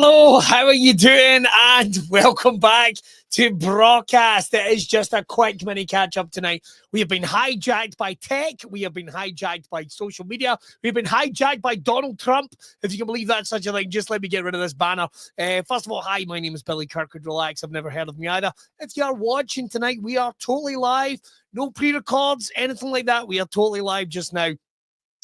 Hello, how are you doing? And welcome back to Brawcast. It is just a quick mini catch-up tonight. We have been hijacked by tech. We have been hijacked by social media. We've been hijacked by Donald Trump. If you can believe that's such a thing, just let me get rid of this banner. First of all, hi, my name is Billy Kirkwood. Relax, I've never heard of me either. If you are watching tonight, we are totally live. No pre-records, anything like that. We are totally live just now.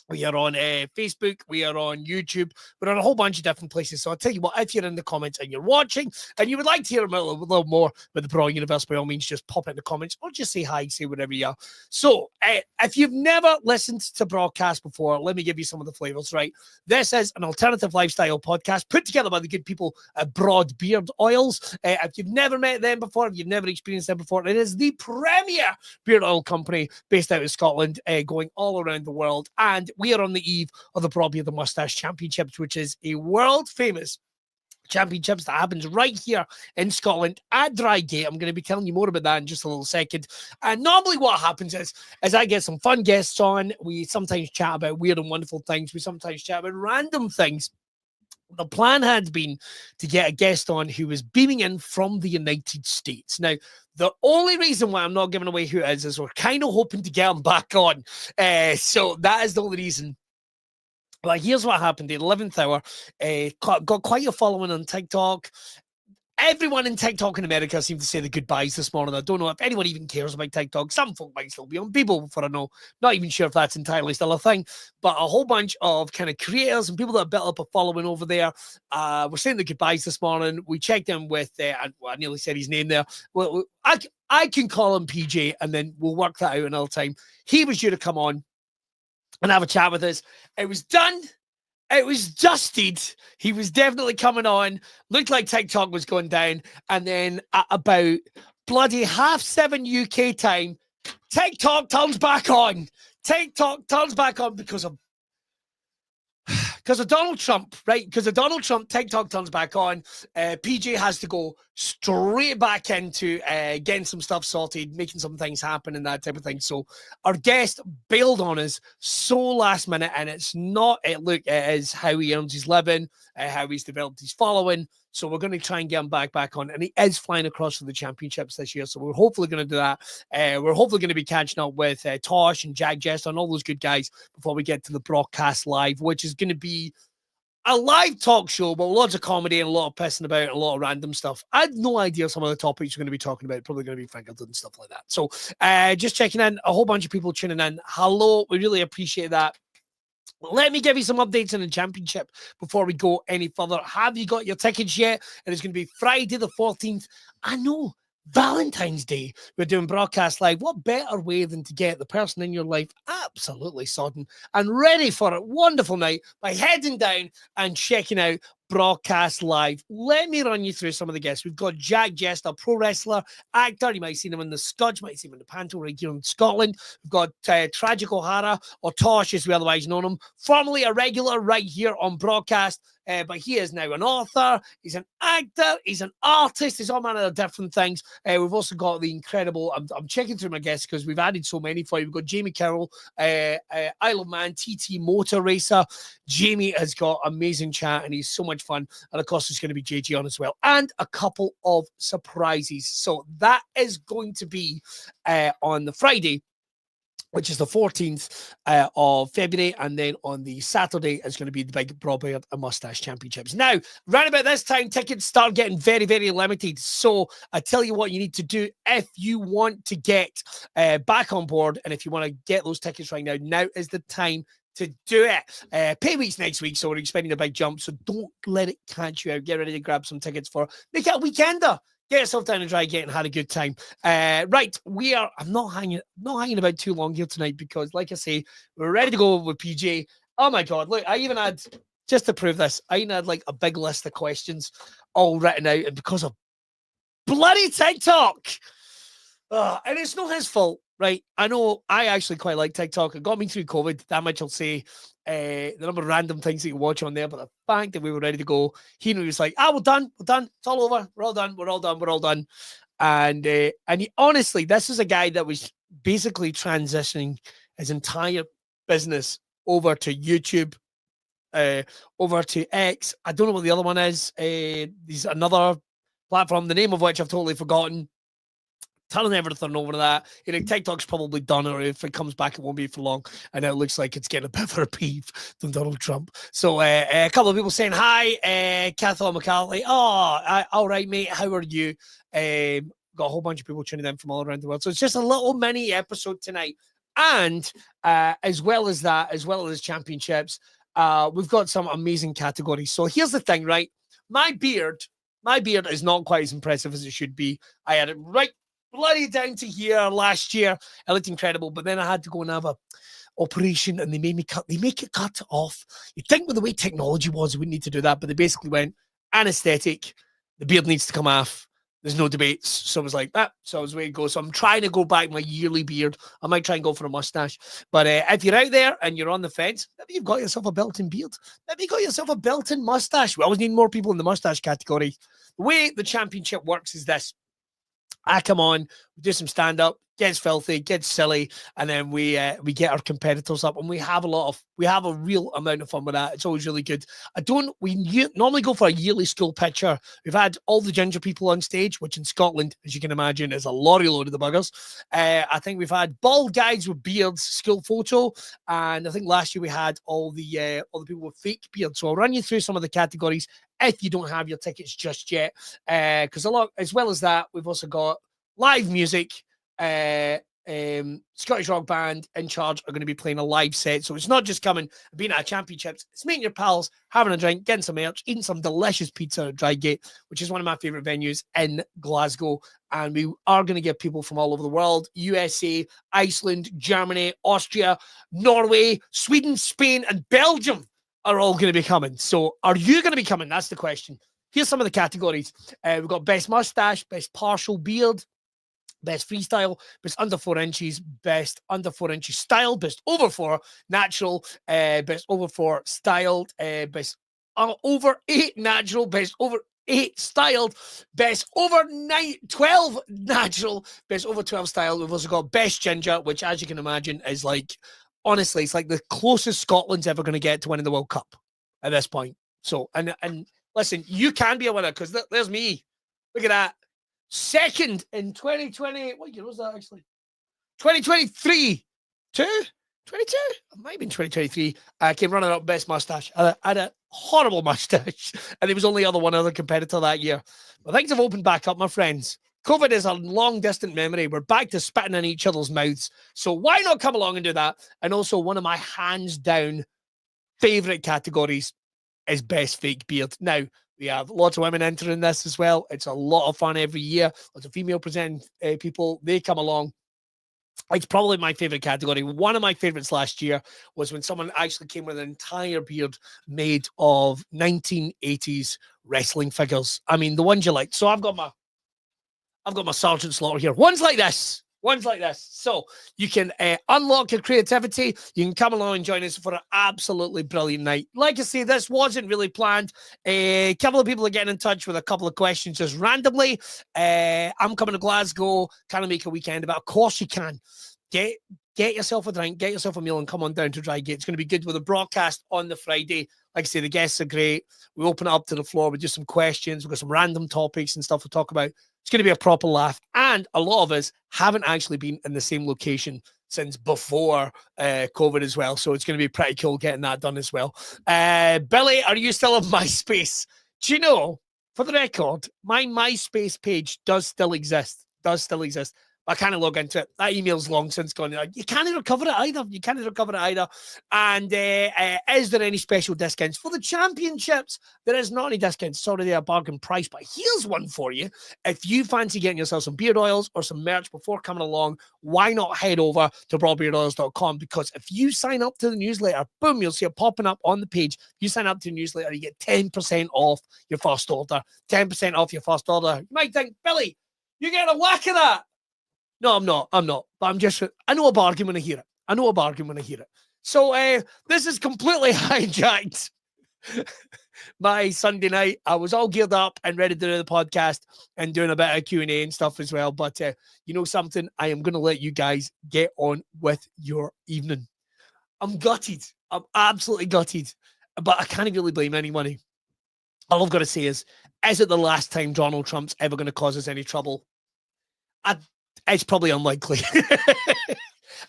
We are on Facebook, we are on YouTube, we're on a whole bunch of different places. So I'll tell you what, if you're in the comments and you're watching and you would like to hear a little more with the Brawl Universe, by all means, just pop it in the comments or just say hi, say whatever you are. So if you've never listened to Brawcast before, let me give you some of the flavors, right? This is an alternative lifestyle podcast put together by the good people at Broad Beard Oils. If you've never met them before, if you've never experienced them before, it is the premier beard oil company based out of Scotland, going all around the world. And we are on the eve of the Brawley of the Mustache Championships, which is a world-famous championships that happens right here in Scotland at Drygate. I'm going to be telling you more about that in just a little second. And normally what happens is I get some fun guests on. We sometimes chat about weird and wonderful things. We sometimes chat about random things. The plan had been to get a guest on who was beaming in from the United States. Now, the only reason why I'm not giving away who it is we're kind of hoping to get him back on. So that is the only reason. But here's what happened. The 11th hour got quite a following on TikTok. Everyone in TikTok in America seemed to say the goodbyes this morning. I don't know if anyone even cares about TikTok. Some folk might still be on. People, for I know, not even sure if that's entirely still a thing. But a whole bunch of kind of creators and people that have built up a following over there were saying the goodbyes this morning. We checked in with, I nearly said his name there. Well, I can call him PJ, and then we'll work that out another time. He was due to come on and have a chat with us. It was done. It was dusted. He was definitely coming on. Looked like TikTok was going down. And then at about bloody 7:30 UK time, TikTok turns back on. TikTok turns back on because of Donald Trump, right? Because of Donald Trump, TikTok turns back on. PJ has to go straight back into getting some stuff sorted, making some things happen and that type of thing. So our guest bailed on us so last minute, and it's not, it is how he earns his living, how he's developed his following. So we're going to try and get him back on. And he is flying across for the championships this year. So we're hopefully going to do that. We're hopefully going to be catching up with Tosh and Jack Jester and all those good guys before we get to the Brawcast Live, which is going to be a live talk show, but lots of comedy and a lot of pissing about and a lot of random stuff. I had no idea some of the topics we're going to be talking about. Probably going to be fingered and stuff like that. So just checking in. A whole bunch of people tuning in. Hello. We really appreciate that. Let me give you some updates on the championship before we go any further. Have you got your tickets yet? And it's going to be Friday the 14th. I know, Valentine's Day. We're doing Brawcast Live. What better way than to get the person in your life absolutely sodden and ready for a wonderful night by heading down and checking out Brawcast Live. Let me run you through some of the guests. We've got Jack Jester, pro wrestler, actor. You might have seen him in the Scotch, might have seen him in the Panto right here in Scotland. We've got Tragic O'Hara, or Tosh as we otherwise know him, formerly a regular right here on Brawcast. But he is now an author, he's an actor, he's an artist, he's all manner of different things. We've also got the incredible, I'm checking through my guests because we've added so many for you. We've got Jamie Carroll, Isle of Man, TT Motor Racer. Jamie has got amazing chat and he's so much fun. And of course, there's going to be JG on as well. And a couple of surprises. So that is going to be on the Friday, which is the 14th of February. And then on the Saturday is going to be the big Brawl Beard and Mustache Championships. Now, round about this time, tickets start getting very, very limited. So I tell you what you need to do if you want to get back on board. And if you want to get those tickets right now, now is the time to do it. Pay week's next week, so we're expecting a big jump. So don't let it catch you out. Get ready to grab some tickets for make it a weekender. Get yourself down and Drygate and had a good time. Right, I'm not hanging about too long here tonight because, like I say, we're ready to go with PJ. Oh my God, look, I even had, just to prove this, I even had like a big list of questions all written out, and because of bloody TikTok. And it's not his fault, right? I know I actually quite like TikTok. It got me through COVID. That much I'll say. The number of random things that you watch on there, but the fact that we were ready to go, he was like, we're done. It's all over. We're all done. And honestly, this is a guy that was basically transitioning his entire business over to YouTube over to X. I don't know what the other one is. There's another platform, the name of which I've totally forgotten. Turning everything over to that. You know, TikTok's probably done, or if it comes back, it won't be for long. And it looks like it's getting a bit of a reprieve than Donald Trump. So a couple of people saying hi, Cathal McCarthy. Oh, all right, mate. How are you? Got a whole bunch of people tuning in from all around the world. So it's just a little mini episode tonight. And as well as that, as well as championships, we've got some amazing categories. So here's the thing, right? My beard is not quite as impressive as it should be. I had it right bloody down to here last year. It looked incredible, but then I had to go and have a operation, and they make it cut off. You'd think with the way technology was, we wouldn't need to do that, but they basically went, anesthetic, the beard needs to come off. There's no debates. So I was like, that. So I was way to go. So I'm trying to go back my yearly beard. I might try and go for a mustache. But if you're out there and you're on the fence, maybe you've got yourself a built-in beard. Maybe you got yourself a built-in mustache. We always need more people in the mustache category. The way the championship works is this. I come on, we do some stand-up, gets filthy, gets silly, and then we get our competitors up, and we have a real amount of fun with that. It's always really good. We normally go for a yearly school picture. We've had all the ginger people on stage, which in Scotland, as you can imagine, is a lorry load of the buggers. I think we've had bald guys with beards, school photo, and I think last year we had all the people with fake beards. So I'll run you through some of the categories if you don't have your tickets just yet, because as well as that, we've also got live music. Scottish rock band In Charge are going to be playing a live set, so it's not just coming and being at championships, it's meeting your pals, having a drink, getting some merch, eating some delicious pizza at Drygate, which is one of my favorite venues in Glasgow. And we are going to get people from all over the world: USA, Iceland, Germany, Austria, Norway, Sweden, Spain, and Belgium are all going to be coming. So are you going to be coming? That's the question. Here's some of the categories. We've got best mustache, best partial beard, best freestyle, best under 4 inches, best under 4 inches style, best over 4 natural, best over 4 styled, best over 8 natural, best over 8 styled, best over 12 natural, best over 12 styled. We've also got best ginger, which, as you can imagine, is like, honestly, it's like the closest Scotland's ever going to get to winning the World Cup at this point. So, and listen, you can be a winner, because there's me. Look at that. Second in 2020. What year was that, actually? 2023. 22? It might have been 2023. I came running up best mustache. I had a horrible mustache, and there was only one other competitor that year. But things have opened back up, my friends. COVID is a long distant memory. We're back to spitting in each other's mouths. So why not come along and do that? And also, one of my hands down favorite categories is best fake beard. Now, we have lots of women entering this as well. It's a lot of fun every year. Lots of female presenting people. They come along. It's probably my favorite category. One of my favorites last year was when someone actually came with an entire beard made of 1980s wrestling figures. I mean, the ones you like. So I've got my Sergeant Slaughter here. One's like this. So you can unlock your creativity. You can come along and join us for an absolutely brilliant night. Like I say, this wasn't really planned. A couple of people are getting in touch with a couple of questions just randomly. I'm coming to Glasgow. Can I make a weekend? But of course you can. Get yourself a drink, get yourself a meal, and come on down to Drygate. It's going to be good with a broadcast on the Friday. Like I say, the guests are great. We open it up to the floor with just some questions. We've got some random topics and stuff to talk about. It's going to be a proper laugh. And a lot of us haven't actually been in the same location since before COVID as well. So it's going to be pretty cool getting that done as well. Billy, are you still on MySpace? Do you know, for the record, my MySpace page does still exist. I can't log into it. That email's long since gone. You can't recover it either. And is there any special discounts for the championships? There is not any discounts. Sorry, they're a bargain price, but here's one for you. If you fancy getting yourself some beard oils or some merch before coming along, why not head over to brawbeardoils.com? Because if you sign up to the newsletter, boom, you'll see it popping up on the page. If you sign up to the newsletter, you get 10% off your first order. 10% off your first order. You might think, Billy, you're getting a whack of that. No, I'm not. But I know a bargain when I hear it. So this is completely hijacked my Sunday night. I was all geared up and ready to do the podcast and doing a bit of Q&A and stuff as well. But you know something? I am going to let you guys get on with your evening. I'm gutted. I'm absolutely gutted. but I can't really blame anyone. All I've got to say is it the last time Donald Trump's ever going to cause us any trouble? It's probably unlikely.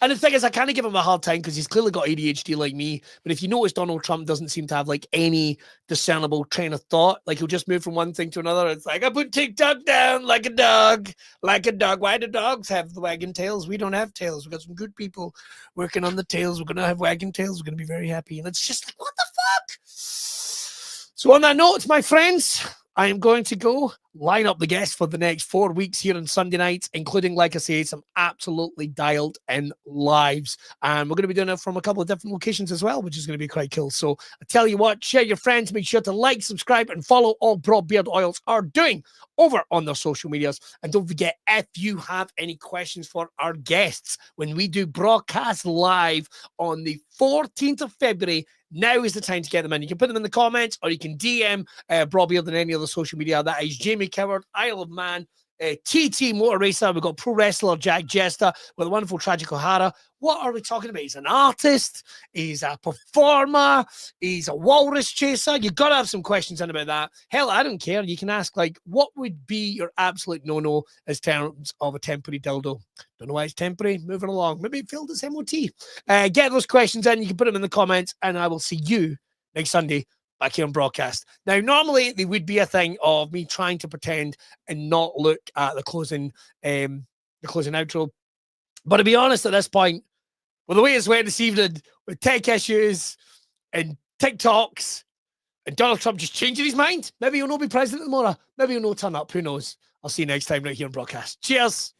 And the thing is, I kind of give him a hard time because he's clearly got ADHD like me. But if you notice, Donald Trump doesn't seem to have like any discernible train of thought. Like he'll just move from one thing to another. It's like, I put TikTok down like a dog, like a dog. Why do dogs have the wagging tails? We don't have tails. We've got some good people working on the tails. We're going to have wagging tails. We're going to be very happy. And it's just like, what the fuck? So on that note, my friends, I am going to go line up the guests for the next 4 weeks here on Sunday nights, including, like I say, some absolutely dialed in lives. And we're going to be doing it from a couple of different locations as well, which is going to be quite cool. So I tell you what, share your friends, make sure to like, subscribe, and follow all Broad Beard Oils are doing over on their social medias. And don't forget, if you have any questions for our guests, when we do Brawcast Live on the 14th of February, now is the time to get them in. You can put them in the comments, or you can DM Brawbeard on any other social media. That is Jamie Coward, Isle of Man, TT Motor Racer. We've got pro wrestler Jack Jester with a wonderful Tragic O'Hara. What are we talking about? He's an artist. He's a performer. He's a walrus chaser. You've got to have some questions in about that. Hell, I don't care. You can ask, like, what would be your absolute no-no as terms of a temporary dildo? Don't know why it's temporary. Moving along. Maybe it failed its MOT. Get those questions in. You can put them in the comments, and I will see you next Sunday back here on Brawcast. Now, normally there would be a thing of me trying to pretend and not look at the closing outro. But to be honest, at this point, with the way it's went this evening, with tech issues and TikToks and Donald Trump just changing his mind, maybe he'll not be president tomorrow. Maybe he'll not turn up. Who knows? I'll see you next time right here on Brawcast. Cheers.